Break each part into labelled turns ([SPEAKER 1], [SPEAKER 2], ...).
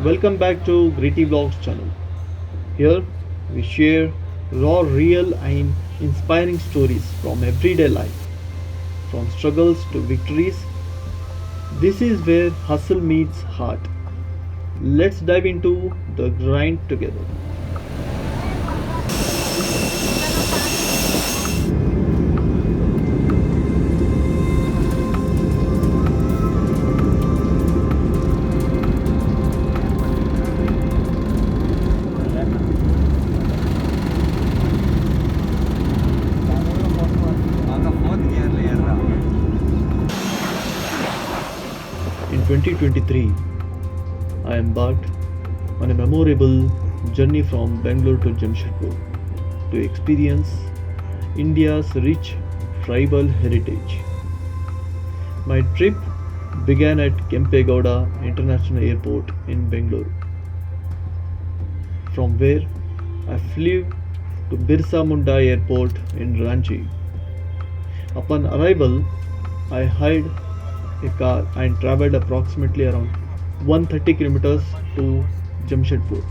[SPEAKER 1] Welcome back to grittyvlogs channel. Here we share raw, real and inspiring stories from everyday life, from struggles to victories. This is where hustle meets heart. Let's dive into the grind together. In 2023, I embarked on a memorable journey from Bengaluru to Jamshedpur to experience India's rich tribal heritage. My trip began at Kempegowda International Airport in Bengaluru, from where I flew to Birsa Munda Airport in Ranchi. Upon arrival, I hired a car and traveled approximately around 130 kilometers to Jamshedpur.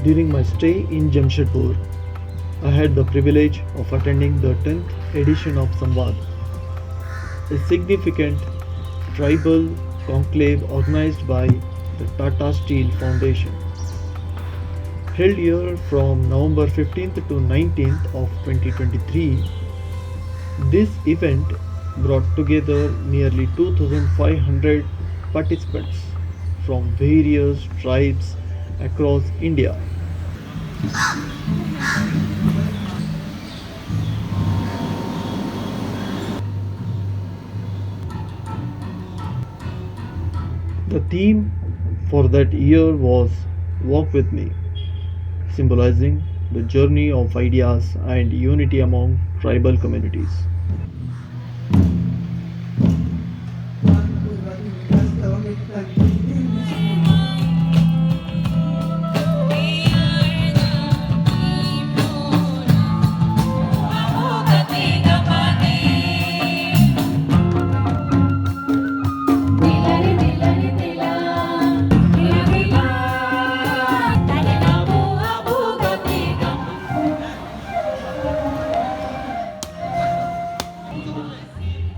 [SPEAKER 1] During my stay in Jamshedpur, I had the privilege of attending the 10th edition of Samvaad, a significant tribal conclave organized by the Tata Steel Foundation. Held here from November 15th to 19th of 2023, this event brought together nearly 2,500 participants from various tribes across India. The theme for that year was Walk with Me, symbolizing the journey of ideas and unity among tribal communities.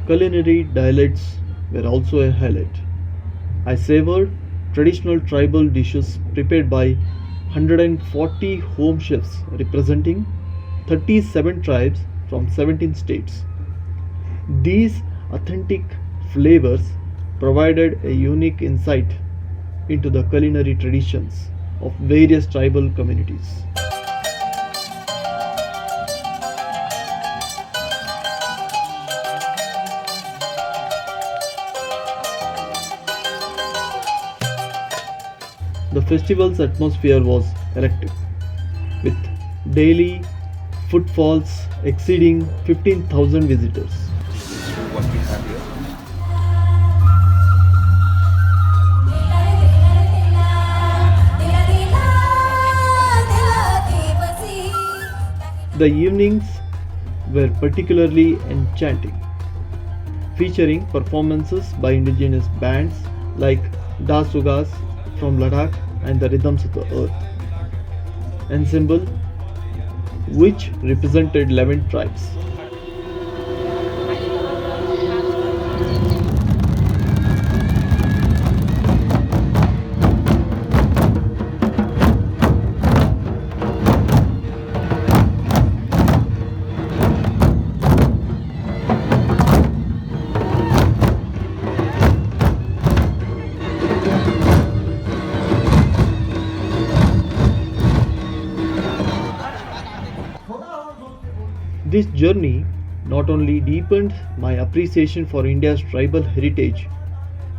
[SPEAKER 1] Culinary dialects were also a highlight. I savored traditional tribal dishes prepared by 140 home chefs representing 37 tribes from 17 states. These authentic flavors provided a unique insight into the culinary traditions of various tribal communities. The festival's atmosphere was electric, with daily footfalls exceeding 15,000 visitors.
[SPEAKER 2] What we have here.
[SPEAKER 1] The evenings were particularly enchanting, featuring performances by indigenous bands like Dasugas from Ladakh and the Rhythms of the Earth ensemble, which represented 11 tribes. This journey not only deepened my appreciation for India's tribal heritage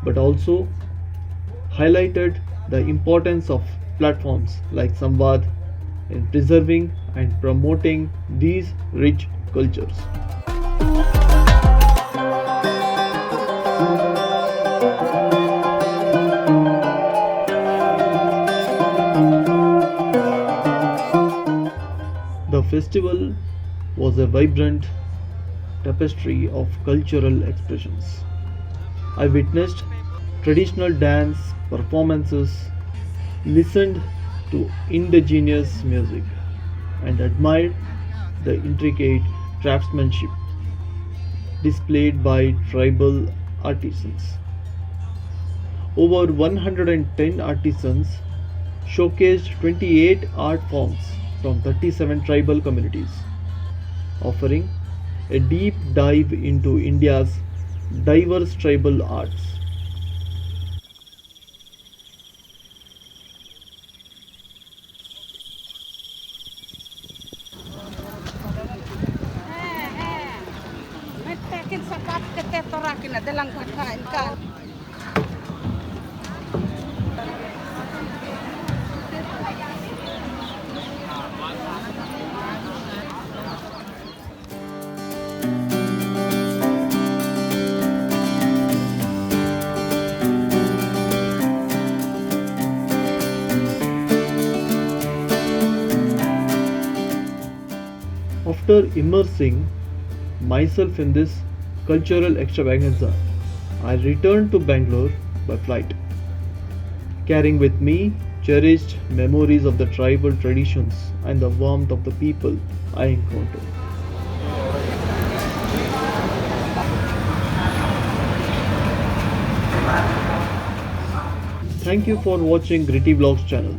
[SPEAKER 1] but also highlighted the importance of platforms like Samvaad in preserving and promoting these rich cultures. festival was a vibrant tapestry of cultural expressions. I witnessed traditional dance performances, listened to indigenous music, and admired the intricate craftsmanship displayed by tribal artisans. Over 110 artisans showcased 28 art forms from 37 tribal communities, offering a deep dive into India's diverse tribal arts.
[SPEAKER 3] Metakin sapat ketetorakin adalang kakain ka.
[SPEAKER 1] After immersing myself in this cultural extravaganza, I returned to Bangalore by flight, carrying with me cherished memories of the tribal traditions and the warmth of the people I encountered. Thank you for watching Gritty Vlogs channel.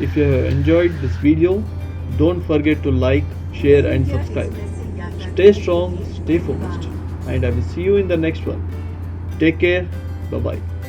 [SPEAKER 1] If you have enjoyed this video, don't forget to like, share and subscribe. Stay strong, stay focused, and I will see you in the next one. Take care, bye bye.